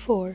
4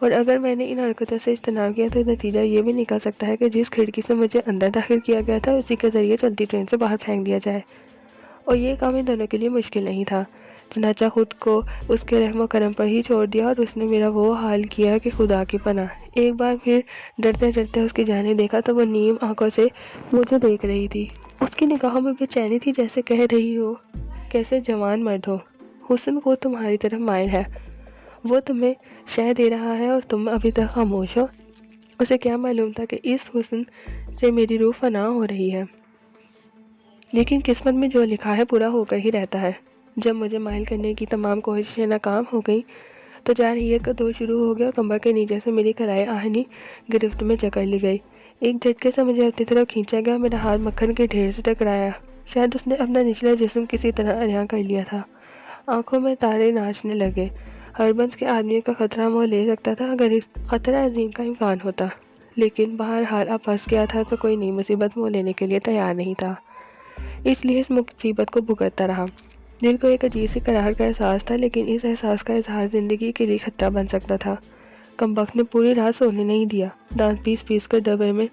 اور اگر میں نے ان حرکتوں سے اجتناب کیا تو نتیجہ یہ بھی نکل سکتا ہے کہ جس کھڑکی سے مجھے اندر داخل کیا گیا تھا اسی کے ذریعے چلتی ٹرین سے باہر پھینک دیا جائے، اور یہ کام ان دونوں کے لیے مشکل نہیں تھا۔ چنانچہ خود کو اس کے رحم و کرم پر ہی چھوڑ دیا اور اس نے میرا وہ حال کیا کہ خدا کی پناہ۔ ایک بار پھر ڈرتے ڈرتے اس کی جانب دیکھا تو وہ نیم آنکھوں سے مجھے دیکھ رہی تھی۔ اس کی نگاہوں میں بے چینی تھی، جیسے کہہ رہی ہو کیسے جوان مرد ہو، حسن کو تمہاری طرف مائل ہے، وہ تمہیں شہ دے رہا ہے اور تم ابھی تک خاموش ہو۔ اسے کیا معلوم تھا کہ اس حسن سے میری روح فنا ہو رہی ہے، لیکن قسمت میں جو لکھا ہے پورا ہو کر ہی رہتا ہے۔ جب مجھے مائل کرنے کی تمام کوششیں ناکام ہو گئیں تو جارحیت کا دور شروع ہو گیا اور کمبر کے نیچے سے میری کلائی آہنی گرفت میں جکڑ لی گئی۔ ایک جھٹکے سے مجھے اپنی طرف کھینچا گیا، میرا ہاتھ مکھن کے ڈھیر سے ٹکرایا۔ شاید اس نے اپنا نچلا جسم کسی طرح عریاں کر لیا تھا۔ آنکھوں میں تارے ناچنے لگے۔ ہربنس کے آدمی کا خطرہ مول لے سکتا تھا اگر اس خطرہ عظیم کا امکان ہوتا، لیکن بہرحال اب پھنس گیا تھا تو کوئی نئی مصیبت مول لینے کے لیے تیار نہیں تھا، اس لیے اس مصیبت کو بھگتتا رہا۔ دل کو ایک عجیب سی قرار کا احساس تھا، لیکن اس احساس کا اظہار زندگی کے لیے خطرہ بن سکتا تھا۔ کمبخت نے پوری رات سونے نہیں دیا، دانت پیس پیس کر ڈبے میں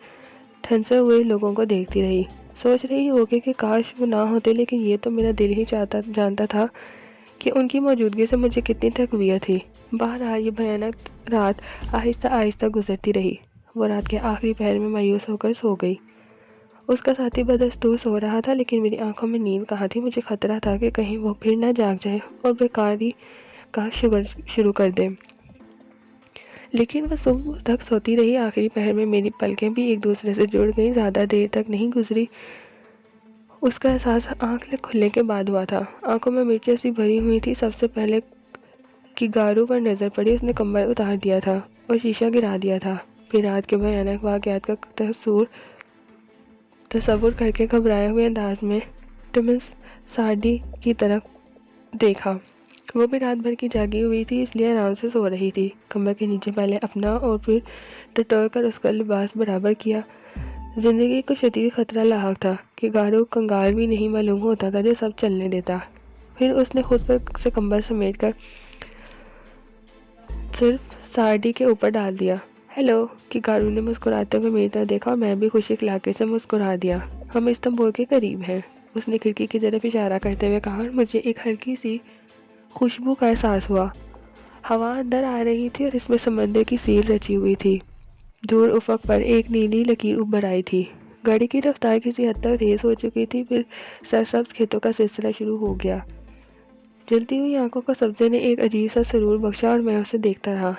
ٹھنسے ہوئے لوگوں کو دیکھتی رہی، سوچ رہی ہوگی کہ کاش وہ نہ ہوتے، لیکن یہ تو میرا دل ہی جانتا تھا کہ ان کی موجودگی سے مجھے کتنی تقویت تھی۔ بہرحال یہ بھیانک رات آہستہ آہستہ گزرتی رہی۔ وہ رات کے آخری پہر میں مایوس ہو کر سو گئی۔ اس کا ساتھی بدستور سو رہا تھا، لیکن میری آنکھوں میں نیند کہاں تھی۔ مجھے خطرہ تھا کہ کہیں وہ پھر نہ جاگ جائے اور بیکاری کا شغل شروع کر دے، لیکن وہ صبح تک سوتی رہی۔ آخری پہر میں میری پلکیں بھی ایک دوسرے سے جڑ گئیں، زیادہ دیر تک نہیں گزری۔ اس کا احساس آنکھ کھلنے کے بعد ہوا تھا۔ آنکھوں میں مرچیں سی بھری ہوئی تھی۔ سب سے پہلے کیگارو پر نظر پڑی، اس نے کمبل اتار دیا تھا اور شیشہ گرا دیا تھا۔ پھر رات کے بھیانک واقعات کا تصور کر کے گھبرائے ہوئے انداز میں ٹمس سارڈی کی طرف دیکھا۔ وہ بھی رات بھر کی جاگی ہوئی تھی، اس لیے آرام سے سو رہی تھی۔ کمبل کے نیچے پہلے اپنا اور پھر ٹٹور کر اس کا لباس برابر کیا۔ زندگی کو شدید خطرہ لاحق تھا کہ گارو کنگال بھی نہیں معلوم ہوتا تھا جو سب چلنے دیتا۔ پھر اس نے خود پر سے کمبل سمیٹ کر صرف سارڈی کے اوپر ڈال دیا۔ ہیلو، کہ گارو نے مسکراتے ہوئے میری طرف دیکھا اور میں بھی خوشی علاقے سے مسکرا دیا۔ ہم استنبول کے قریب ہیں، اس نے کھڑکی کی طرف اشارہ کرتے ہوئے کہا، اور مجھے ایک ہلکی سی خوشبو کا احساس ہوا۔ ہوا اندر آ رہی تھی اور اس میں سمندر کی سیل رچی ہوئی تھی۔ دور افق پر ایک نیلی لکیر ابھر آئی تھی۔ گاڑی کی رفتار کسی حد تک تیز ہو چکی تھی۔ پھر سرسبز کھیتوں کا سلسلہ شروع ہو گیا۔ جلتی ہوئی آنکھوں کو سبزے نے ایک عجیب سا سرور بخشا اور میں اسے دیکھتا رہا۔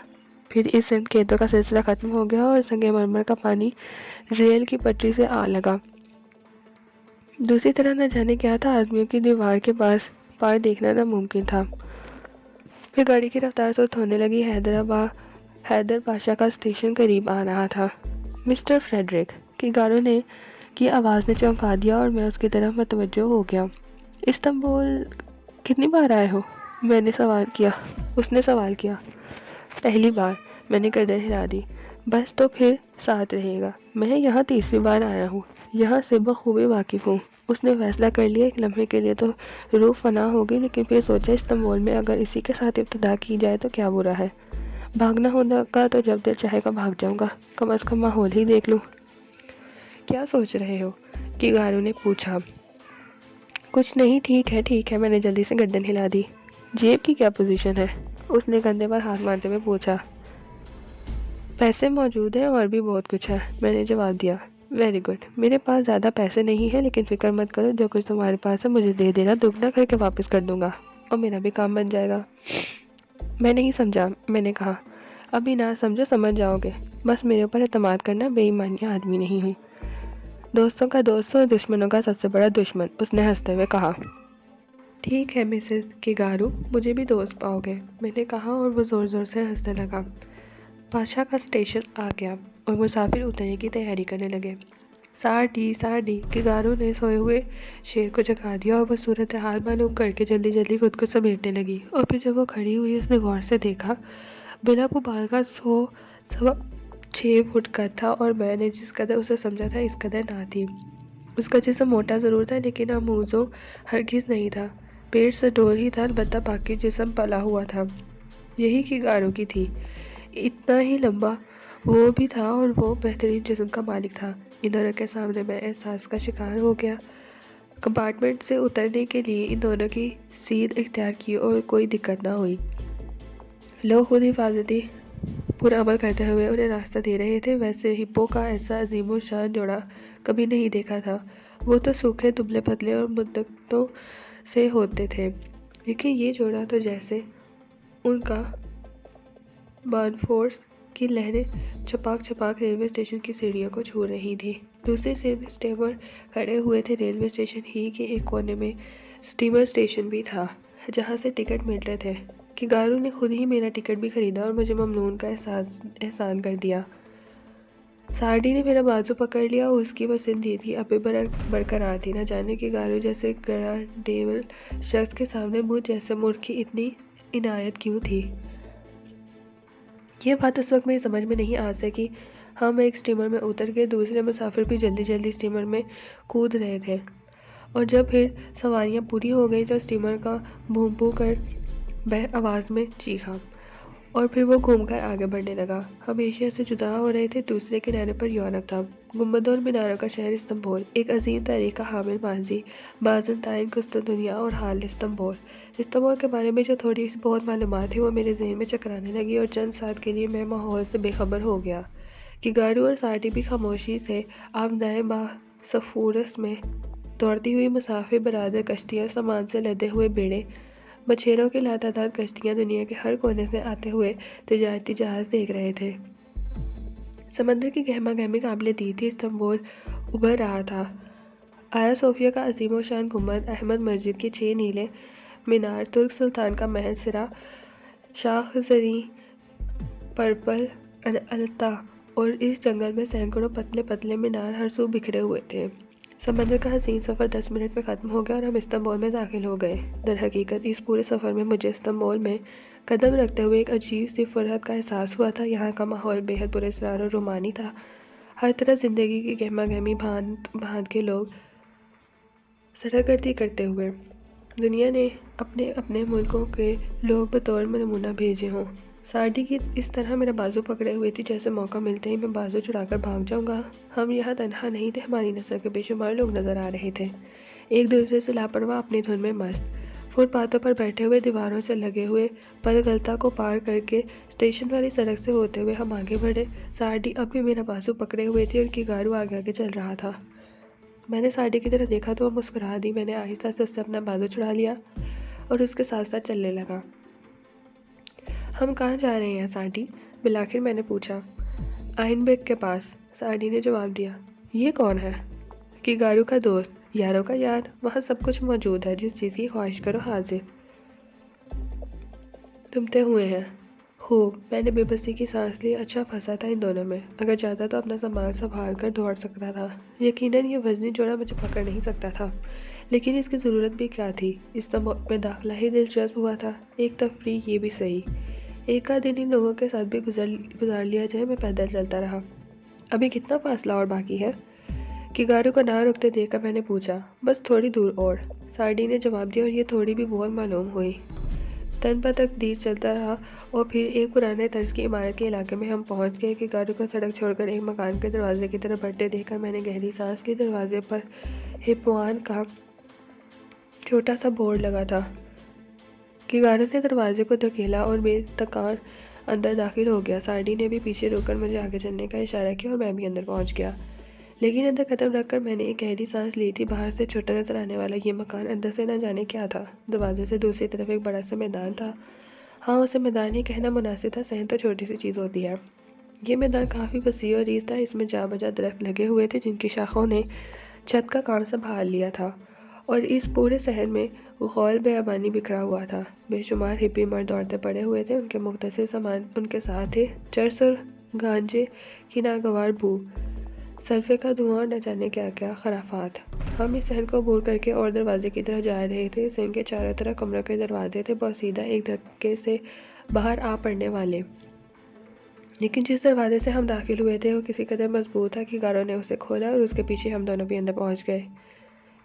پھر اس سمت کھیتوں کا سلسلہ ختم ہو گیا اور سنگ مرمر کا پانی ریل کی پٹری سے آ لگا۔ دوسری طرف نہ جانے کیا تھا، آدمیوں کی دیوار کے پار دیکھنا ناممکن تھا۔ پھر گاڑی کی رفتار سست ہونے لگی۔ حیدر پاشا کا اسٹیشن قریب آ رہا تھا۔ مسٹر فریڈرک، کی گارو نے کی آواز نے چونکا دیا اور میں اس کی طرف متوجہ ہو گیا۔ استنبول کتنی بار آئے ہو؟ اس نے سوال کیا۔ پہلی بار، میں نے گردن ہلا دی۔ بس تو پھر ساتھ رہے گا۔ میں یہاں تیسری بار آیا ہوں، یہاں سے بخوبی واقف ہوں۔ اس نے فیصلہ کر لیا۔ ایک لمحے کے لیے تو روح فنا ہو گئی، لیکن پھر سوچا استنبول میں اگر اسی کے ساتھ ابتدا کی جائے تو کیا برا ہے۔ بھاگنا ہوگا تو جب دل چاہے گا بھاگ جاؤں گا، کم از کم ماحول ہی دیکھ لوں۔ کیا سوچ رہے ہو؟ کی گارو نے پوچھا۔ کچھ نہیں، ٹھیک ہے، میں نے جلدی سے گردن ہلا دی۔ جیب کی کیا پوزیشن ہے؟ اس نے کندھے پر ہاتھ مارتے ہوئے پوچھا۔ پیسے موجود ہیں اور بھی بہت کچھ ہے، میں نے جواب دیا۔ ویری گڈ، میرے پاس زیادہ پیسے نہیں ہیں، لیکن فکر مت کرو، جو کچھ تمہارے پاس ہے مجھے دے دینا، دگنا کر کے واپس کر دوں گا اور میرا بھی کام بن جائے گا۔ میں نہیں سمجھا، میں نے کہا۔ ابھی نہ سمجھو، سمجھ جاؤ گے۔ بس میرے اوپر اعتماد کرنا، بے ایمانی آدمی نہیں ہوں۔ دوستوں کا دوست اور دشمنوں کا سب سے بڑا دشمن، اس نے ہنستے ہوئے کہا۔ ٹھیک ہے مسز کیگارو، مجھے بھی دوست پاؤ گے، میں نے کہا اور وہ زور زور سے ہنسنے لگا۔ پاشا کا اسٹیشن آ گیا اور مسافر اترنے کی تیاری کرنے لگے۔ سارڈی، کیگارو نے سوئے ہوئے شیر کو جگا دیا اور وہ صورتحال معلوم کر کے جلدی جلدی خود کو سمیٹنے لگی۔ اور پھر جب وہ کھڑی ہوئی اس نے غور سے دیکھا۔ بلا مبالغہ 6 فٹ قد تھا اور میں نے جس قدر اسے سمجھا تھا اس قدر نہ تھی۔ اس کا جسم موٹا ضرور تھا، لیکن آموزوں ہرگز نہیں تھا۔ پیٹ سے ڈول ہی تھا، البتہ باقی جسم پلا ہوا تھا۔ یہی کیگارو کی تھی۔ اتنا ہی لمبا وہ بھی تھا اور وہ بہترین جسم کا مالک تھا۔ ان دونوں کے سامنے میں احساس کا شکار ہو گیا۔ کمپارٹمنٹ سے اترنے کے لیے ان دونوں کی سیدھ اختیار کی اور کوئی دقت نہ ہوئی۔ لوگ خود حفاظتی پر عمل کرتے ہوئے انہیں راستہ دے رہے تھے۔ ویسے ہپو کا ایسا عظیم و شان جوڑا کبھی نہیں دیکھا تھا۔ وہ تو سوکھے دبلے پتلے اور مدتوں سے ہوتے تھے، لیکن یہ جوڑا تو جیسے ان کا مانفورس کی لہریں چھپاک چھپاک ریلوے اسٹیشن کی سیڑھیوں کو چھو رہی تھی۔ دوسری سائڈ اسٹیمر کھڑے ہوئے تھے۔ ریلوے اسٹیشن ہی کے ایک کونے میں اسٹیمر اسٹیشن بھی تھا جہاں سے ٹکٹ ملتے تھے۔ کیگارو نے خود ہی میرا ٹکٹ بھی خریدا اور مجھے ممنون کا احسان کر دیا۔ سارڈی نے میرا بازو پکڑ لیا اور اس کی پسندیدگی اب بھی برقرار تھی۔ نہ جانے کیگارو جیسے گراڈیبل شخص کے سامنے مجھ جیسے مورخ کی اتنی عنایت کیوں تھی۔ یہ بات اس وقت میری سمجھ میں نہیں آ سکی۔ ہم ایک اسٹیمر میں اتر گئے، دوسرے مسافر بھی جلدی جلدی اسٹیمر میں کود رہے تھے، اور جب پھر سواریاں پوری ہو گئی تو اسٹیمر کا بھوں بھوں کر بہ آواز میں چیخا اور پھر وہ گھوم کر آگے بڑھنے لگا۔ ہم ایشیا سے جدا ہو رہے تھے۔ دوسرے کنارے پر یورپ تھا، گنبدوں اور میناروں کا شہر استنبول، ایک عظیم تاریخ کا حامل ماضی، بازنطائن قسطنطنیہ اور حال استنبول۔ استنبول کے بارے میں جو تھوڑی سی بہت معلومات تھی وہ میرے ذہن میں چکرانے لگی اور چند ساتھ کے لیے میں ماحول سے بے خبر ہو گیا۔ کیگارو اور سارڈی بھی خاموشی سے آبنائے باسفورس میں دوڑتی ہوئی مسافر برادر کشتیاں، سامان سے لدے ہوئے بیڑے، مچھیروں کی لاتعداد کشتیاں، دنیا کے ہر کونے سے آتے ہوئے تجارتی جہاز دیکھ رہے تھے۔ سمندر کی گہما گہمی قابل دید تھی۔ استنبول ابھر رہا تھا۔ آیا صوفیہ کا عظیم و شان گنبد، احمد مسجد کے 6 نیلے مینار، ترک سلطان کا محل سرا، شاخ زریں پرپل التا، اور اس جنگل میں سینکڑوں پتلے پتلے مینار ہر سو بکھرے ہوئے تھے۔ سمندر کا حسین سفر 10 منٹ میں ختم ہو گیا اور ہم استنبول میں داخل ہو گئے۔ در حقیقت اس پورے سفر میں مجھے استنبول میں قدم رکھتے ہوئے ایک عجیب سی فرحت کا احساس ہوا تھا۔ یہاں کا ماحول بے حد پراسرار اور رومانی تھا۔ ہر طرف زندگی کی گہما گہمی، بھانت بھانت کے لوگ سرگردی کرتے ہوئے۔ دنیا نے اپنے اپنے ملکوں کے لوگ بطور نمونہ بھیجے ہوں۔ سارڈی کی اس طرح میرا بازو پکڑے ہوئے تھی جیسے موقع ملتے ہی میں بازو چھڑا کر بھاگ جاؤں گا۔ ہم یہاں تنہا نہیں تھے، ہماری نسل کے بے شمار لوگ نظر آ رہے تھے، ایک دوسرے سے لاپرواہ، اپنی دھن میں مست، فٹ پاتھوں پر بیٹھے ہوئے، دیواروں سے لگے ہوئے پل گلتا کو پار کر کے اسٹیشن والی سڑک سے ہوتے ہوئے ہم آگے بڑھے۔ سارڈی اب بھی میرا بازو پکڑے ہوئے تھی اور کیگارو آگے آگے چل رہا تھا۔ میں نے سارڈی کی طرف دیکھا تو وہ مسکرا دی۔ میں نے آہستہ سے اس سے اپنا بازو چھڑا لیا اور اس کے ساتھ ساتھ چلنے لگا۔ ہم کہاں جا رہے ہیں سارڈی؟ بالآخر میں نے پوچھا۔ آئن بیگ کے پاس، سارڈی نے جواب دیا۔ یہ کون ہے؟ کیگارو کا دوست، یاروں کا یار۔ وہاں سب کچھ موجود ہے، جس چیز کی خواہش کرو حاضر۔ تمتے ہوئے ہیں۔ خوب۔ میں نے بے بسی کی سانس لی۔ اچھا پھنسا تھا ان دونوں میں۔ اگر چاہتا تو اپنا سامان سنبھال کر دوڑ سکتا تھا۔ یقیناً یہ وزنی جوڑا مجھے پکڑ نہیں سکتا تھا، لیکن اس کی ضرورت بھی کیا تھی؟ استنبول میں داخلہ ہی دلچسپ ہوا تھا، ایک تفریح یہ بھی صحیح۔ ایک آدھ دن ان لوگوں کے ساتھ بھی گزار لیا جائے۔ میں پیدل چلتا رہا۔ ابھی کتنا فاصلہ اور باقی ہے؟ کیگارو کو نہ رکتے دیکھ کر میں نے پوچھا۔ بس تھوڑی دور اور، سارڈی نے جواب دیا، اور یہ تھوڑی بھی بہت معلوم ہوئی۔ تن پتک دیر چلتا رہا اور پھر ایک پرانے طرز کی عمارت کے علاقے میں ہم پہنچ گئے۔ کیگارو کو سڑک چھوڑ کر ایک مکان کے دروازے کی طرف بڑھتے دیکھ کر میں نے گہری سانس لی۔ دروازے پر ہپوان کا چھوٹا سا بورڈ لگا تھا۔ کیگارو نے دروازے کو دھکیلا اور بے تکان اندر داخل ہو گیا۔ سارڈی نے بھی پیچھے روک کر مجھے آگے چلنے کا اشارہ کیا اور میں بھی اندر پہنچ گیا، لیکن اندر قدم رکھ کر میں نے ایک گہری سانس لی تھی۔ باہر سے چھوٹا نظر آنے والا یہ مکان اندر سے نہ جانے کیا تھا۔ دروازے سے دوسری طرف ایک بڑا سا میدان تھا۔ ہاں، اسے میدان ہی کہنا مناسب تھا، صحن تو چھوٹی سی چیز ہوتی ہے۔ یہ میدان کافی وسیع اور ریز تھا۔ اس میں جا بجا درخت لگے ہوئے تھے جن کی شاخوں نے چھت کا کام سنبھال لیا تھا، اور اس پورے صحن میں غول بیابانی بکھرا ہوا تھا۔ بے شمار ہپی مرد عورتیں پڑے ہوئے تھے، ان کے مختصر سامان ان کے ساتھ تھے، چرس اور گانجے کی ناگوار بو، سلفے کا دھواں اور نہ جانے کیا کیا خرافات۔ ہم اس صحن کو عبور کر کے اور دروازے کی طرف جا رہے تھے۔ صحن کے چاروں طرف کمروں کے دروازے تھے، بہت سیدھا، ایک دھکے سے باہر آ پڑنے والے، لیکن جس دروازے سے ہم داخل ہوئے تھے وہ کسی قدر مضبوط تھا۔ کیگارو نے اسے کھولا اور اس کے پیچھے ہم دونوں بھی اندر پہنچ گئے۔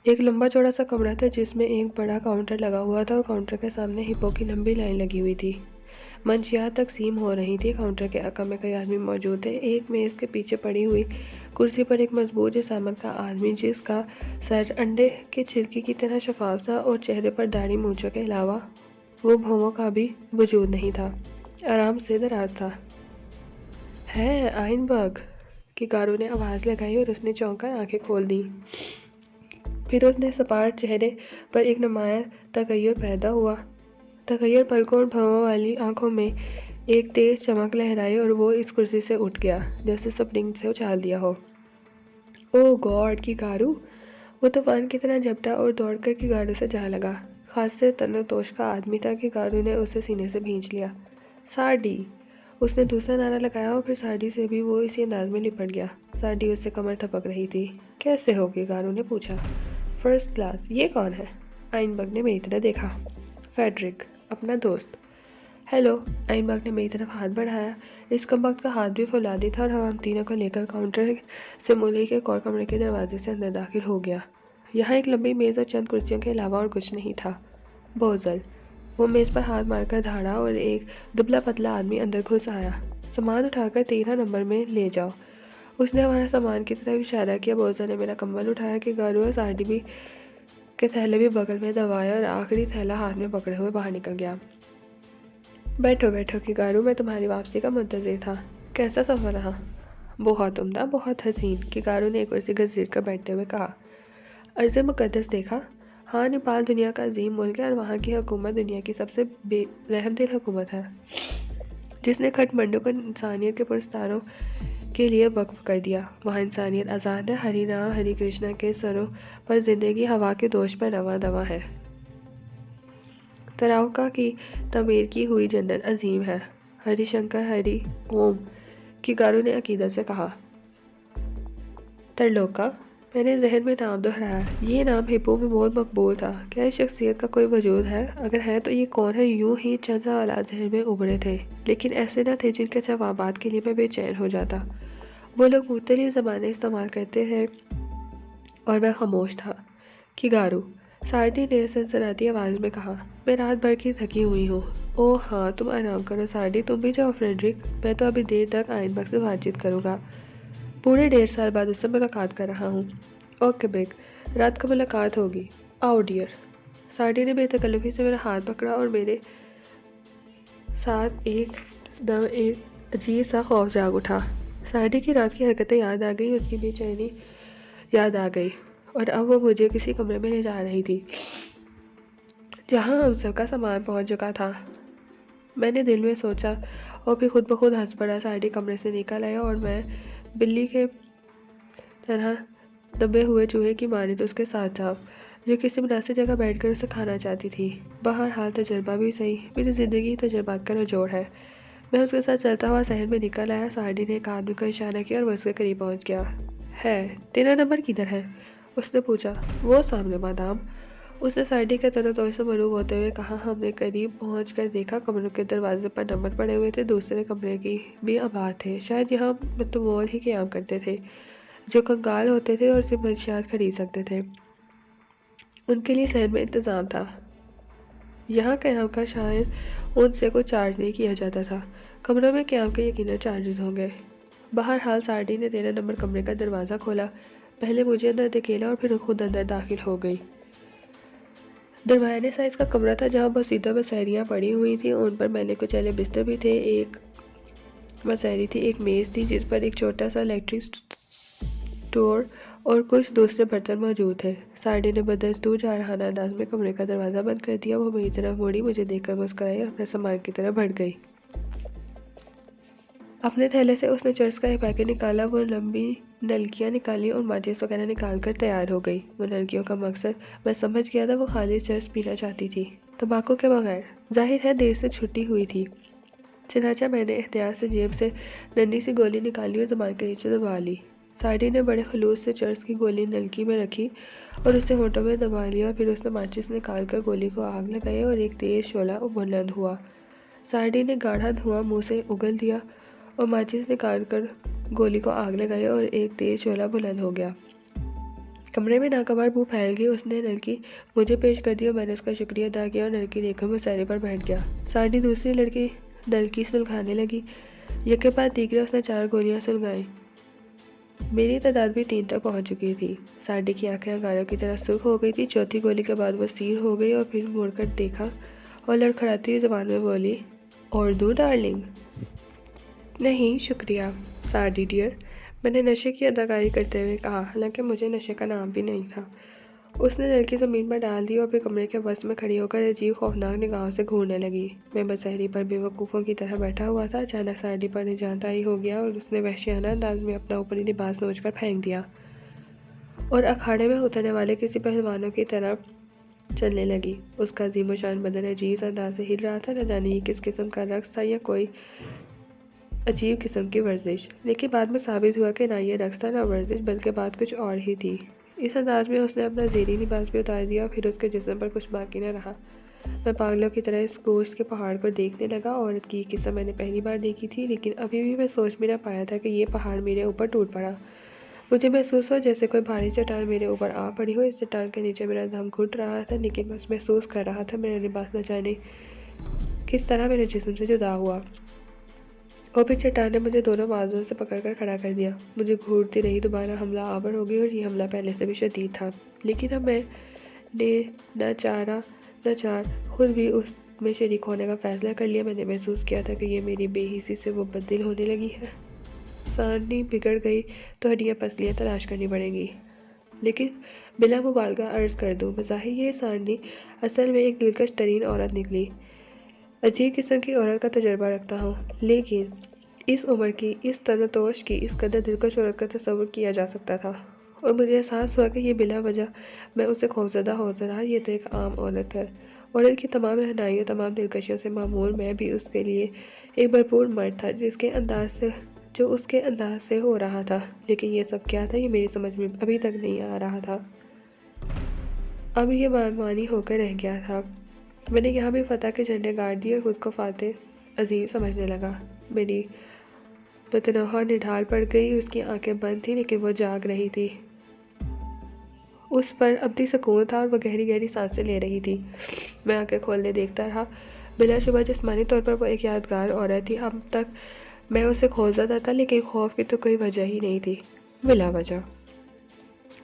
ایک لمبا چوڑا سا کمرہ تھا جس میں ایک بڑا کاؤنٹر لگا ہوا تھا اور کاؤنٹر کے سامنے ہپو کی لمبی لائن لگی ہوئی تھی۔ منشیات تقسیم ہو رہی تھی۔ کاؤنٹر کے عقب میں کئی آدمی موجود تھے۔ ایک میز کے پیچھے پڑی ہوئی کرسی پر ایک مضبوط جسامت کا آدمی، جس کا سر انڈے کے چھلکے کی طرح شفاف تھا اور چہرے پر داڑھی مونچھوں کے علاوہ وہ بھووں کا بھی وجود نہیں تھا، آرام سے دراز تھا۔ ہے آئن برگ کی گارو نے آواز لگائی اور اس نے چونک کر آنکھیں کھول دیں۔ پھر اس نے سپاٹ چہرے پر ایک نمایاں تغیر پیدا ہوا۔ تغیر پلکوں اور بھووں والی آنکھوں میں ایک تیز چمک لہرائی اور وہ اس کرسی سے اٹھ گیا جیسے سپرنگ سے اچھال دیا ہو۔ او گاڈ کی گارو! وہ طوفان کی طرح جھپٹا اور دوڑ کر کی گارو سے جا لگا۔ خاصے تنوتوش کا آدمی تھا کہ گارو نے اسے سینے سے بھینچ لیا۔ سارڈی! اس نے دوسرا نعرہ لگایا اور پھر سارڈی سے بھی وہ اسی انداز میں لپٹ گیا۔ سارڈی اس سے کمر تھپک رہی تھی۔ کیسے ہوگی؟ گارو نے پوچھا۔ First class. یہ کون ہے؟ آئن برگ نے میری طرف دیکھا۔ فیڈرک، اپنا دوست۔ ہیلو۔ آئن برگ نے میری طرف ہاتھ بڑھایا۔ اس کمبخت کا ہاتھ بھی فولادی تھا اور ہم تینوں کو لے کر کاؤنٹر سے ملے کے ایک اور کمرے کے دروازے سے اندر داخل ہو گیا۔ یہاں ایک لمبی میز اور چند کرسیوں کے علاوہ اور کچھ نہیں تھا۔ بوزل! وہ میز پر ہاتھ مار کر دھاڑا اور ایک دبلا پتلا آدمی اندر گھس آیا۔ سامان اٹھا کر 13 نمبر میں لے جاؤ۔ اس نے ہمارا سامان کی طرف اشارہ کیا۔ بوزل نے میرا کمبل اٹھایا کہ گارو اور سارڈی بھی کے تھیلے بھی بغل میں دبائے اور آخری تھیلا ہاتھ میں پکڑے ہوئے باہر نکل گیا۔ بیٹھو بیٹھو کی گارو، میں تمہاری واپسی کا منتظر تھا۔ کیسا سفر رہا؟ بہت عمدہ، بہت حسین، کی گارو نے ایک کرسی گھسیٹ کر بیٹھتے ہوئے کہا۔ ارض مقدس دیکھا؟ ہاں، نیپال دنیا کا عظیم ملک ہے اور وہاں کی حکومت دنیا کی سب سے بے رحم دل حکومت ہے، جس نے کھٹ منڈو کو انسانیت کے پرستاروں کے لیے وقف کر دیا۔ وہاں انسانیت آزاد ہے۔ ہری رام ہری کرشنا کے سروں پر زندگی ہوا کے دوش پر رواں دواں ہے۔ تراوکا کی تعمیر کی ہوئی جنت عظیم ہے۔ ہری شنکر ہری اوم، کی گارو نے عقیدت سے کہا۔ ترلوکا؟ میں نے ذہن میں نام دہرایا۔ یہ نام ہپو میں بہت مقبول تھا۔ کیا اس شخصیت کا کوئی وجود ہے؟ اگر ہے تو یہ کون ہے؟ یوں ہی چند سوالات ذہن میں ابھرے تھے، لیکن ایسے نہ تھے جن کے جوابات کے لیے میں بے چین ہو جاتا۔ وہ لوگ مختلف زبانیں استعمال کرتے تھے اور میں خاموش تھا۔ کی گارو، سارڈی نے سنسناتی آواز میں کہا، میں رات بھر کی تھکی ہوئی ہوں۔ اوہ ہاں، تم آرام کرو۔ سارڈی، تم بھی جاؤ۔ فریڈرک، میں تو ابھی دیر تک آئن برگ سے بات چیت کروں گا۔ پورے 1.5 سال بعد اس سے ملاقات کر رہا ہوں۔ اوکے بگ، رات کو ملاقات ہوگی۔ آؤ ڈیئر۔ سارڈی نے بے تکلفی سے میرا ہاتھ پکڑا اور میرے ساتھ ایک دم ایک عجیب سا خوف جاگ اٹھا۔ سارڈی کی رات کی حرکتیں یاد آ گئی، اس کی بے چینی یاد آ گئی، اور اب وہ مجھے کسی کمرے میں لے جا رہی تھی جہاں ہم سب کا سامان پہنچ چکا تھا۔ میں نے دل میں سوچا اور پھر خود بخود ہنس پڑا۔ سارڈی کمرے سے نکل آیا اور میں بلی کے طرح دبے ہوئے چوہے کی مانند اس کے ساتھ تھا، جو کسی مناسب جگہ بیٹھ کر اسے کھانا چاہتی تھی۔ بہرحال تجربہ بھی صحیح، میری زندگی تجربات کا نچوڑ ہے۔ میں اس کے ساتھ چلتا ہوا صحن میں نکل آیا۔ سارڈی نے ایک آدمی کو اشارہ کیا اور وہ اس کے قریب پہنچ گیا۔ ہے 13 نمبر کدھر ہے؟ اس نے پوچھا۔ وہ سامنے مادام، اس نے سارڈی کے تنوتوش سے معروف ہوتے ہوئے کہا۔ ہم نے قریب پہنچ کر دیکھا کمروں کے دروازے پر نمبر پڑے ہوئے تھے۔ دوسرے کمرے کی بھی آباد تھے۔ شاید یہاں متمول ہی قیام کرتے تھے جو کنگال ہوتے تھے اور صرف منشیات خرید سکتے تھے۔ ان کے لیے صحن میں انتظام تھا۔ یہاں قیام کا شاید ان سے کوئی چارج نہیں کیا جاتا تھا۔ کمروں میں قیام کے یقیناً چارجز ہوں گے۔ بہرحال سارڈی نے 13 نمبر کمرے کا دروازہ کھولا، پہلے مجھے اندر دھکیلا اور پھر خود اندر داخل ہو گئی۔ درمیانے سائز کا کمرہ تھا جہاں بسیطہ مسہریاں پڑی ہوئی تھیں۔ ان پر میلے کچیلے بستر بھی تھے۔ ایک مسہری تھی، ایک میز تھی جس پر ایک چھوٹا سا الیکٹرک سٹور اور کچھ دوسرے برتن موجود تھے۔ سارڈی نے بدستور جارحانہ انداز میں کمرے کا دروازہ بند کر دیا۔ وہ میری طرف مڑی، مجھے دیکھ کر مسکرائی اور اپنے سامان کی طرف بڑھ گئی۔ اپنے تھیلے سے اس نے چرس کا ایک پیکٹ نکالا۔ وہ لمبی نلکیاں نکالی اور ماچس وغیرہ نکال کر تیار ہو گئی۔ وہ نلکیوں کا مقصد میں سمجھ گیا تھا، وہ خالص چرس پینا چاہتی تھی، تمباکو کے بغیر۔ ظاہر ہے دیر سے چھٹی ہوئی تھی، چنانچہ میں نے احتیاط سے جیب سے ننھی سی گولی نکالی اور زبان کے نیچے دبا لی۔ سارڈی نے بڑے خلوص سے چرس کی گولی نلکی میں رکھی اور اسے ہونٹوں میں دبا لیا۔ پھر اس نے ماچس نکال کر گولی کو آگ لگائی اور ایک تیز شعلہ بلند ہوا۔ سارڈی نے گاڑھا دھواں منہ سے اگل دیا اور ماچس نکال کر گولی کو آگ لگائی اور ایک تیز شعلہ بلند ہو گیا۔ کمرے میں ناگوار بو پھیل گئی۔ اس نے نلکی مجھے پیش کر دی اور میں نے اس کا شکریہ ادا کیا اور نلکی لے کر مسہری پر بیٹھ گیا۔ سارڈی دوسری دلکی سلگانے لگی۔ یکے بعد دیگرے اس نے 4 گولیاں سلگائیں۔ میری تعداد بھی 3 تک پہنچ چکی تھی۔ ساڈی کی آنکھیں انگاروں کی طرح سرخ ہو گئی تھی۔ چوتھی گولی کے بعد وہ سیر ہو گئی اور پھر مڑ کر دیکھا اور لڑکھڑاتی ہوئی زبان میں بولی، اور دوں ڈارلنگ؟ نہیں شکریہ ساڈی ڈیئر، میں نے نشے کی اداکاری کرتے ہوئے کہا، حالانکہ مجھے نشے کا نام بھی نہیں تھا۔ اس نے لڑکی زمین پر ڈال دی اور پھر کمرے کے وسط میں کھڑی ہو کر عجیب خوفناک نگاہوں سے گھورنے لگی۔ میں بسہری پر بے وقوفوں کی طرح بیٹھا ہوا تھا۔ اچانک ساڈی پر نجات طاری ہو گیا اور اس نے وحشیانہ انداز میں اپنا اوپری لباس نوچ کر پھینک دیا اور اکھاڑے میں اترنے والے کسی پہلوانوں کی طرح چلنے لگی۔ اس کا عظیم و شان بدن عجیب انداز سے ہل رہا تھا، نہ جانے یہ کس قسم کا رقص تھا یا کوئی عجیب قسم کی ورزش، لیکن بعد میں ثابت ہوا کہ نہ یہ رقص تھا نہ ورزش، بلکہ بات کچھ اور ہی تھی۔ اس انداز میں اس نے اپنا زیریں لباس بھی اتار دیا اور پھر اس کے جسم پر کچھ باقی نہ رہا۔ میں پاگلوں کی طرح اس گوشت کے پہاڑ کو دیکھنے لگا۔ عورت کی یہ قسم میں نے پہلی بار دیکھی تھی، لیکن ابھی بھی میں سوچ بھی نہ پایا تھا کہ یہ پہاڑ میرے اوپر ٹوٹ پڑا۔ مجھے محسوس ہوا جیسے کوئی بھاری چٹان میرے اوپر آ پڑی ہو۔ اس چٹان کے نیچے میرا دم گھٹ رہا تھا، لیکن میں محسوس کر رہا تھا میرا لباس نہ جانے کس طرح میرے جسم سے جدا ہوا، اور پھر چٹان نے مجھے دونوں بازوؤں سے پکڑ کر کھڑا کر دیا۔ مجھے گھورتی رہی دوبارہ حملہ آور ہو گئی، اور یہ حملہ پہلے سے بھی شدید تھا، لیکن اب میں نے ناچار خود بھی اس میں شریک ہونے کا فیصلہ کر لیا۔ میں نے محسوس کیا تھا کہ یہ میری بے حسی سے مبدل ہونے لگی ہے۔ سانڈی بگڑ گئی تو ہڈیاں پسلیاں تلاش کرنی پڑیں گی، لیکن بلا مبالغہ عرض کر دوں، بظاہر یہ سانڈی اصل میں ایک دلکش ترین عورت نکلی۔ عجیب قسم کی عورت کا تجربہ رکھتا ہوں، لیکن اس عمر کی، اس تنتوش کی، اس قدر دلکش عورت کا تصور کیا جا سکتا تھا، اور مجھے احساس ہوا کہ یہ بلا وجہ میں اس سے خوفزدہ ہوتا رہا۔ یہ تو ایک عام عورت ہے، عورت کی تمام رہنائیوں، تمام دلکشیوں سے معمور میں بھی اس کے لیے ایک بھرپور مرد تھا، جو اس کے انداز سے ہو رہا تھا، لیکن یہ سب کیا تھا یہ میری سمجھ میں ابھی تک نہیں آ رہا تھا۔ اب یہ معنی ہو کر رہ گیا تھا۔ میں نے یہاں بھی فتح کے جھنڈے گاڑ دیے اور خود کو فاتح عظیم سمجھنے لگا۔ میری متنوع نڈھال پڑ گئی، اس کی آنکھیں بند تھیں لیکن وہ جاگ رہی تھی۔ اس پر ابدی سکون تھا اور وہ گہری گہری سانسیں لے رہی تھی۔ میں آنکھیں کھولنے دیکھتا رہا۔ بلا شبہ جسمانی طور پر وہ ایک یادگار عورت تھی۔ اب تک میں اسے خوفزدہ تھا، لیکن خوف کی تو کوئی وجہ ہی نہیں تھی، بلا وجہ۔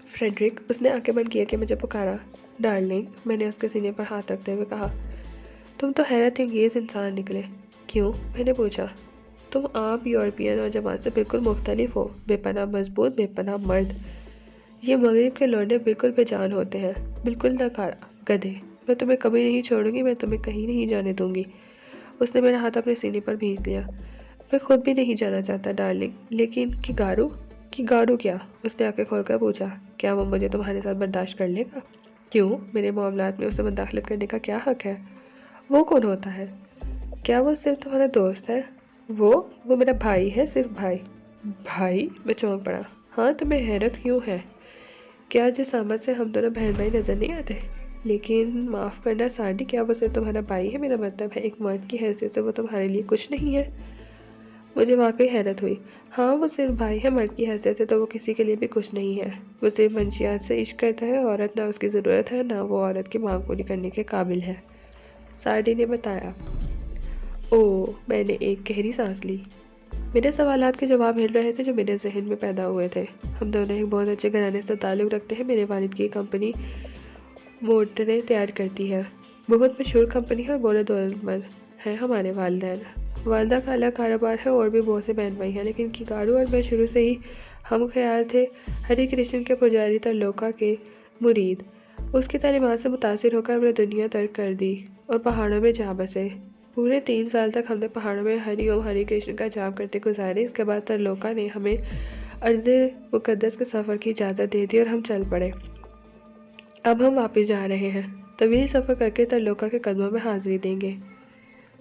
فریڈرک، اس نے آنکھیں بند کیے کہ مجھے پکارا۔ ڈارلنگ، میں نے اس کے سینے پر ہاتھ رکھتے ہوئے کہا۔ تم تو حیرت انگیز انسان نکلے۔ کیوں؟ میں نے پوچھا۔ تم عام یورپین نوجوان سے بالکل مختلف ہو، بے پناہ مضبوط، بے پناہ مرد۔ یہ مغرب کے لونڈے بالکل بے جان ہوتے ہیں، بالکل ناکارہ گدھے۔ میں تمہیں کبھی نہیں چھوڑوں گی، میں تمہیں کہیں نہیں جانے دوں گی۔ اس نے میرا ہاتھ اپنے سینے پر بھیج لیا۔ میں خود بھی نہیں جانا چاہتا ڈارلنگ، لیکن کیگارو کیا؟ اس نے آنکھیں کھول کر پوچھا۔ کیا وہ مجھے تمہارے ساتھ برداشت کر لے گا؟ کیوں؟ میرے معاملات میں اسے مداخلت کرنے کا کیا حق ہے؟ وہ کون ہوتا ہے؟ کیا وہ صرف تمہارا دوست ہے؟ وہ میرا بھائی ہے، صرف بھائی۔ بھائی؟ میں چونک پڑا۔ ہاں، تمہیں حیرت کیوں ہے؟ کیا جسامت سے ہم دونوں بہن بھائی نظر نہیں آتے؟ لیکن معاف کرنا سانڈی، کیا وہ صرف تمہارا بھائی ہے؟ میرا مطلب ہے ایک مرد کی حیثیت سے وہ تمہارے لیے کچھ نہیں ہے؟ مجھے واقعی حیرت ہوئی۔ ہاں، وہ صرف بھائی ہے، مرد کی حیثیت سے تو وہ کسی کے لیے بھی کچھ نہیں ہے۔ وہ صرف منشیات سے عشق کرتا ہے، عورت نہ اس کی ضرورت ہے، نہ وہ عورت کی مانگ پوری کرنے کے قابل ہے، سانڈی نے بتایا۔ اوہ، میں نے ایک گہری سانس لی۔ میرے سوالات کے جواب مل رہے تھے جو میرے ذہن میں پیدا ہوئے تھے۔ ہم دونوں ایک بہت اچھے گھرانے سے تعلق رکھتے ہیں۔ میرے والد کی کمپنی موٹریں تیار کرتی ہے، بہت مشہور کمپنی ہے، اور بڑے دولت مند ہیں ہمارے والدین۔ والدہ کا الگ کاروبار ہے اور بھی بہت سے بہن بھائی ہیں، لیکن کیگارو اور میں شروع سے ہی ہم خیال تھے، ہری کرشن کے پجاری ترلوکا کے مرید۔ اس کی تعلیمات سے متاثر ہو کر ہم نے دنیا ترک کر دی اور پہاڑوں میں جا بسے۔ پورے 3 سال تک ہم نے پہاڑوں میں ہری اوم ہری کرشن کا جاپ کرتے گزارے۔ اس کے بعد ترلوکا نے ہمیں ارض مقدس کے سفر کی اجازت دے دی اور ہم چل پڑے۔ اب ہم واپس جا رہے ہیں، طویل سفر کر کے ترلوکا کے قدموں میں حاضری دیں گے۔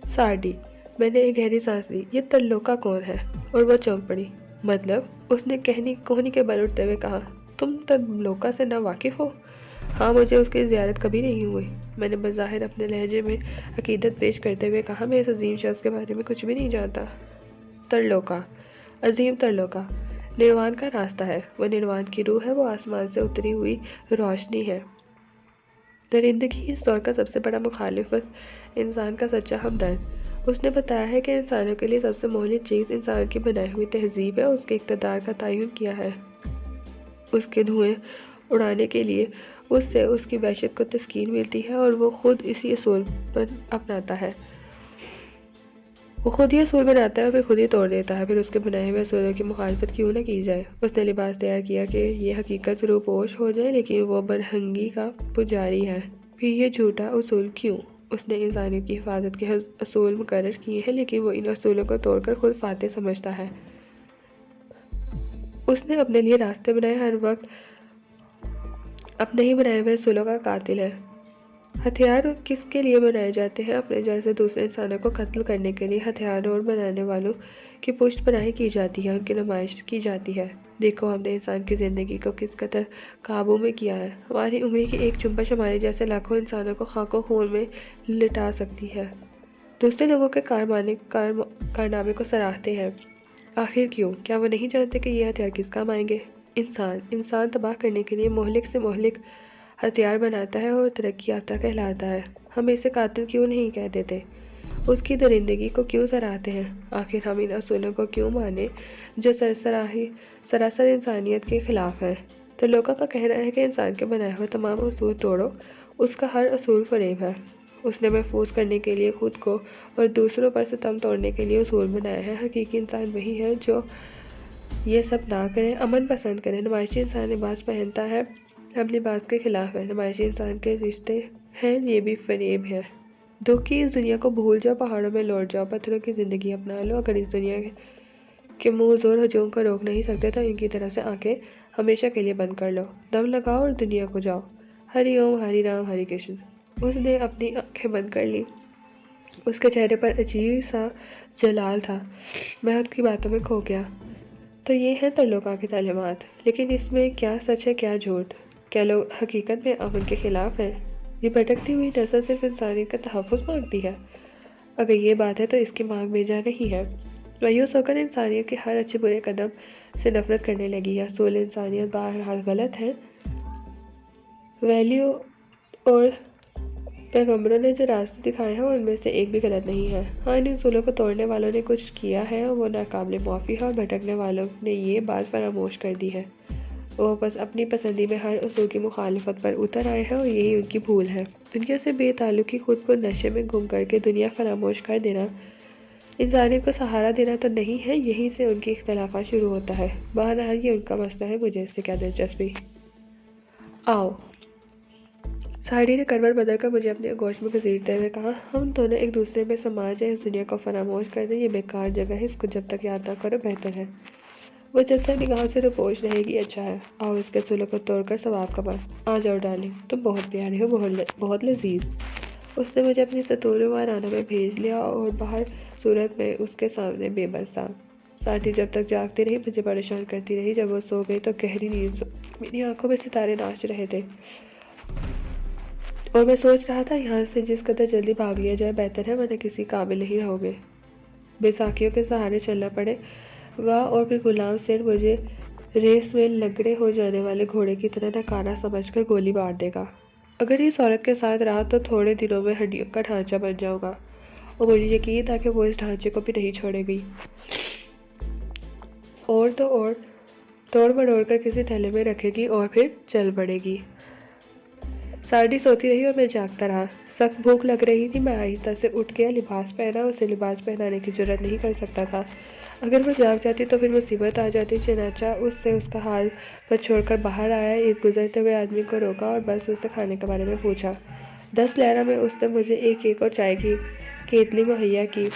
سانڈی، میں نے ایک گہری سانس لی۔ یہ ترلوکا کون ہے؟ اور وہ چونک پڑی۔ مطلب؟ اس نے کوہنی کے بل اٹھتے ہوئے کہا۔ تم ترلوکا سے نا واقف ہو؟ ہاں، مجھے اس کی زیارت کبھی نہیں ہوئی۔ میں نے بظاہر اپنے لہجے میں عقیدت پیش کرتے ہوئے کہا، میں اس عظیم شخص کے بارے میں کچھ بھی نہیں جانتا۔ ترلوکا، عظیم ترلوکا، نروان کا راستہ ہے، وہ نروان کی روح ہے، وہ آسمان سے اتری ہوئی روشنی ہے۔ درندگی اس دور کا سب سے بڑا مخالف انسان کا سچا ہمدرد۔ اس نے بتایا ہے کہ انسانوں کے لیے سب سے مہلک چیز انسان کی بنائی ہوئی تہذیب ہے، اس کے اقتدار کا تعین کیا ہے اس کے دھوئیں اڑانے کے لیے اس سے اس کی وحشت کو تسکین ملتی ہے، اور وہ خود اسی اصول پر اپناتا ہے۔ وہ خود ہی اصول بناتا ہے اور پھر خود ہی توڑ دیتا ہے، پھر اس کے بنائے ہوئے اصولوں کی مخالفت کیوں نہ کی جائے۔ اس نے لباس تیار کیا کہ یہ حقیقت روپوش ہو جائے، لیکن وہ برہنگی کا پجاری ہے۔ پھر یہ جھوٹا اصول کیوں؟ اس نے انسانیت کی حفاظت کے اصول مقرر کیے ہیں، لیکن وہ ان اصولوں کو توڑ کر خود فاتح سمجھتا ہے۔ اس نے اپنے لیے راستے بنائے، ہر وقت اپنے ہی بنائے ہوئے اصولوں کا قاتل ہے۔ ہتھیار کس کے لیے بنائے جاتے ہیں؟ اپنے جیسے دوسرے انسانوں کو قتل کرنے کے لیے ہتھیار اور بنانے والوں کی پشت پناہی کی جاتی ہے، ان کی نمائش کی جاتی ہے۔ دیکھو ہم نے انسان کی زندگی کو کس قدر قابو میں کیا ہے۔ ہماری انگلی کی ایک جنبش ہمارے جیسے لاکھوں انسانوں کو خاک و خون میں لٹا سکتی ہے۔ دوسرے لوگوں کے کارنامے کو سراہتے ہیں، آخر کیوں؟ کیا وہ نہیں جانتے کہ یہ ہتھیار کس کام آئیں گے؟ انسان تباہ کرنے کے لیے مہلک سے مہلک ہتھیار بناتا ہے اور ترقی یافتہ کہلاتا ہے۔ ہم اسے قاتل کیوں نہیں کہہ دیتے؟ اس کی درندگی کو کیوں سراہتے ہیں؟ آخر ہم ان اصولوں کو کیوں مانیں جو سراسر انسانیت کے خلاف ہیں؟ تو لوگوں کا کہنا ہے کہ انسان کے بنائے ہوئے تمام اصول توڑو، اس کا ہر اصول فریب ہے۔ اس نے محفوظ کرنے کے لیے خود کو اور دوسروں پر ستم توڑنے کے لیے اصول بنائے ہیں۔ حقیقی انسان وہی ہے جو یہ سب نہ کرے، امن پسند کرے۔ نمائشی انسان لباس پہنتا ہے، ہم لباس کے خلاف ہیں۔ نمائشی انسان کے رشتے ہیں، یہ بھی فریب ہے۔ دکھ کی اس دنیا کو بھول جاؤ، پہاڑوں میں لوٹ جاؤ، پتھروں کی زندگی اپنا لو۔ اگر اس دنیا کے منہ زور ہجوم کو روک نہیں سکتے تو ان کی طرف سے آنکھیں ہمیشہ کے لیے بند کر لو، دم لگاؤ اور دنیا کو جاؤ۔ ہری اوم، ہری رام، ہری کرشن۔ اس نے اپنی آنکھیں بند کر لی، اس کے چہرے پر عجیب سا جلال تھا۔ میں اس کی باتوں میں کھو گیا۔ تو یہ ہیں ترلوکا کی تعلیمات، لیکن اس میں کیا سچ ہے کیا جھوٹ؟ کیا لوگ حقیقت میں امن کے خلاف ہیں؟ یہ بھٹکتی ہوئی نسل صرف انسانیت کا تحفظ مانگتی ہے؟ اگر یہ بات ہے تو اس کی مانگ بے جا نہیں ہے۔ مایوس ہو کر انسانیت کے ہر اچھے برے قدم سے نفرت کرنے لگی ہے۔ اصول انسانیت بہرحال غلط ہے۔ ویلیو اور پیغمبروں نے جو راستے دکھائے ہیں ان میں سے ایک بھی غلط نہیں ہے۔ ہاں، ان اصولوں کو توڑنے والوں نے کچھ کیا ہے اور وہ ناقابل معافی ہے، اور بھٹکنے والوں نے یہ بات فراموش کر دی ہے۔ وہ بس اپنی پسندی میں ہر اصول کی مخالفت پر اتر آئے ہیں، اور یہی ان کی بھول ہے۔ دنیا سے بے تعلقی، خود کو نشے میں گم کر کے دنیا فراموش کر دینا، انسانیت کو سہارا دینا تو نہیں ہے۔ یہیں سے ان کی اختلافات شروع ہوتا ہے۔ بہرحال یہ ان کا مسئلہ ہے، مجھے اس سے کیا دلچسپی۔ آؤ، ساڑی نے کروٹ بدل کر مجھے اپنے آغوش میں گھسیٹتے ہوئے کہا، ہم دونوں ایک دوسرے میں سما جائیں، اس دنیا کو فراموش کر دیں۔ یہ بیکار جگہ ہے، اس کو جب تک یاد نہ کرو بہتر ہے۔ وہ جب تک نگاہوں سے روپوش رہے گی اچھا ہے۔ آؤ اس کے اصولوں کو توڑ کر ثواب کمائیں۔ آ جاؤ ڈارلنگ، تم بہت پیارے ہو، بہت لذیذ۔ اس نے مجھے اپنی ستونوں وارانوں میں بھیج لیا اور باہر صورت میں اس کے سامنے بے بس تھا۔ ساٹھی جب تک جاگتی رہی مجھے پریشان کرتی رہی۔ جب وہ سو گئی تو گہری نیند میری آنکھوں میں ستارے ناچ رہے تھے، اور میں سوچ رہا تھا یہاں سے جس قدر جلدی بھاگ لیا جائے بہتر ہے، ورنہ کسی قابل نہیں رہو گے۔ بیساکھیوں کے سہارے چلنا پڑے گا، اور پھر غلام سر مجھے ریس میں لنگڑے ہو جانے والے گھوڑے کی طرح ناکارہ سمجھ کر گولی مار دے گا۔ اگر اس عورت کے ساتھ رہا تو تھوڑے دنوں میں ہڈیوں کا ڈھانچہ بن جاؤں گا، اور مجھے یقین تھا کہ وہ اس ڈھانچے کو بھی نہیں چھوڑے گی، اور توڑ مڑوڑ کر کسی تھیلے میں رکھے گی اور پھر چل پڑے گی۔ ساڑی سوتی رہی اور میں جاگتا رہا۔ سخت بھوک لگ رہی تھی، میں آہستہ سے اٹھ گیا، لباس پہنا۔ اسے لباس پہنانے کی جرات نہیں کر سکتا تھا، اگر وہ جاگ جاتی تو پھر مصیبت آ جاتی۔ چنانچہ اس سے اس کا حال پر چھوڑ کر باہر آیا، ایک گزرتے ہوئے آدمی کو روکا اور بس اس سے کھانے کے بارے میں پوچھا۔ 10 لیرہ میں اس نے مجھے ایک کیک اور چائے کی کیتلی مہیا کی۔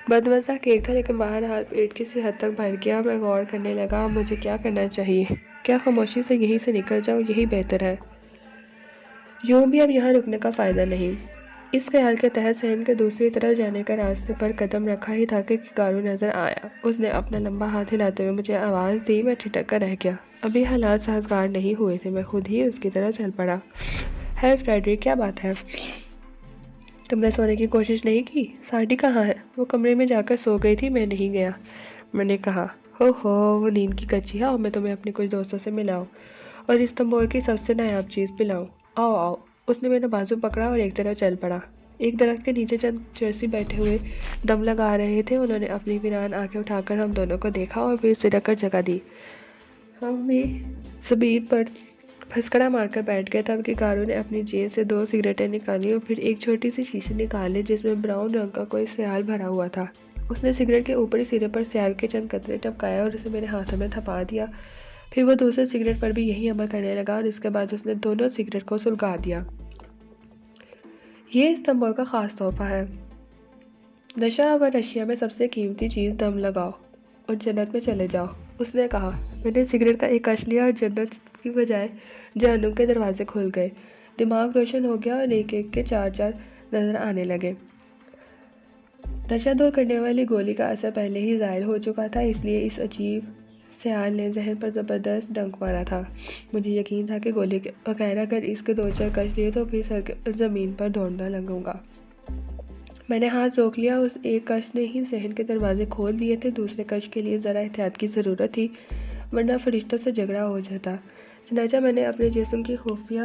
بدمزہ کیک تھا، لیکن بہرحال پیٹ کسی حد تک بھر گیا۔ میں غور کرنے لگا، اب مجھے کیا کرنا چاہیے؟ کیا خاموشی سے یہیں سے نکل جاؤں؟ یہی بہتر ہے۔ یوں بھی اب یہاں رکنے کا فائدہ نہیں۔ اس خیال کے تحت صحن کے دوسری طرف جانے کا راستے پر قدم رکھا ہی تھا کہ کیکارو نظر آیا۔ اس نے اپنا لمبا ہاتھ ہلاتے ہوئے مجھے آواز دی۔ میں ٹھٹک کر رہ گیا، ابھی حالات سازگار نہیں ہوئے تھے۔ میں خود ہی اس کی طرف چل پڑا۔ ہے فریڈرک، کیا بات ہے؟ تم نے سونے کی کوشش نہیں کی؟ ساڑی کہاں ہے؟ وہ کمرے میں جا کر سو گئی تھی، میں نہیں گیا۔ میں نے کہا، ہو وہ نیند کی کچی ہے، اور میں تمہیں اپنے کچھ دوستوں سے ملاؤں اور استنبول کی سب سے نایاب چیز پلاؤں۔ آؤ آؤ۔ اس نے میرا بازو پکڑا اور ایک طرف چل پڑا۔ ایک درخت کے نیچے چند چرسی بیٹھے ہوئے دم لگا رہے تھے. انہوں نے اپنی ویران آنکھیں اٹھا کر ہم دونوں کو دیکھا اور پھر سرک کر جگہ دی. ہم بھی زمین پر پھسکڑا مار کر بیٹھ گئے. تب کہ گارو نے اپنی جیب سے 2 سگریٹیں نکالی اور پھر ایک چھوٹی سی شیشی نکالی جس میں براؤن رنگ کا کوئی سیال بھرا ہوا تھا. اس نے سگریٹ کے اوپری سرے پر سیال کے چند قطرے ٹپکایا اور اسے میرے ہاتھوں میں تھپا دیا. پھر وہ دوسرے سگریٹ پر بھی یہی عمل کرنے لگا اور اس کے بعد اس نے دونوں سگریٹ کو سلگا دیا. یہ استنبول کا خاص تحفہ ہے. نشہ و اشیاء میں سب سے قیمتی چیز دم لگاؤ اور جنت میں چلے جاؤ، اس نے کہا. میں نے سگریٹ کا ایک کش لیا اور جنت کی بجائے جہنم کے دروازے کھل گئے. دماغ روشن ہو گیا اور ایک ایک کے 4 نظر آنے لگے. نشہ دور کرنے والی گولی کا اثر پہلے ہی زائل ہو چکا تھا، اس لیے اس عجیب سیال نے ذہن پر زبردست ڈنک مارا تھا. مجھے یقین تھا کہ گولی کے بغیر اگر اس کے 2-4 کش لیے تو پھر سر کے زمین پر دوڑنا لگوں گا. میں نے ہاتھ روک لیا. اس ایک کش نے ہی ذہن کے دروازے کھول دیے تھے. دوسرے کش کے لیے ذرا احتیاط کی ضرورت تھی ورنہ فرشتوں سے جھگڑا ہو جاتا. چنانچہ میں نے اپنے جسم کی خفیہ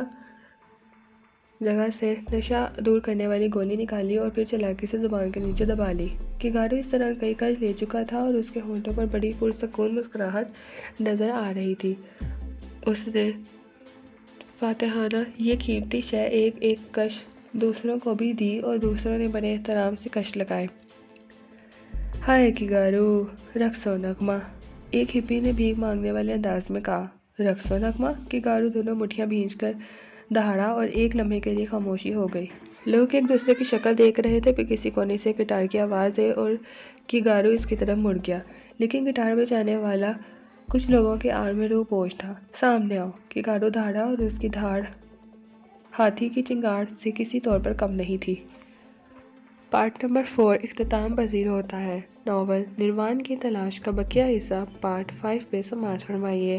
جگہ سے نشہ دور کرنے والی گولی نکالی اور پھر چلاکی سے زبان کے نیچے دبا لی. کہ گارو اس طرح کئی کش لے چکا تھا اور اس کے ہونٹوں پر بڑی پرسکون مسکراہٹ نظر آ رہی تھی. اس نے فاتحانہ یہ قیمتی شے ایک ایک کش دوسروں کو بھی دی اور دوسروں نے بڑے احترام سے کش لگائے. ہائے کہ گارو، رقص و نغمہ، ایک ہپی نے بھیک مانگنے والے انداز میں کہا. رقص و نغمہ؟ کہ گارو دونوں مٹھیاں بھینچ کر دہاڑا اور ایک لمحے کے لیے خاموشی ہو گئی. لوگ ایک دوسرے کی شکل دیکھ رہے تھے. پھر کسی کونے سے گٹار کی آواز آئی اور کہ گارو اس کی طرف مڑ گیا. لیکن گٹار بجانے والا کچھ لوگوں کے آڑ میں روح پوش تھا. سامنے آؤ. کہ گارو دھاڑا اور اس کی دھاڑ ہاتھی کی چنگاڑ سے کسی طور پر کم نہیں تھی. پارٹ نمبر 4 اختتام پذیر ہوتا ہے. ناول نروان کی تلاش کا بقیہ حصہ پارٹ 5 پہ سماعت فرمائیے.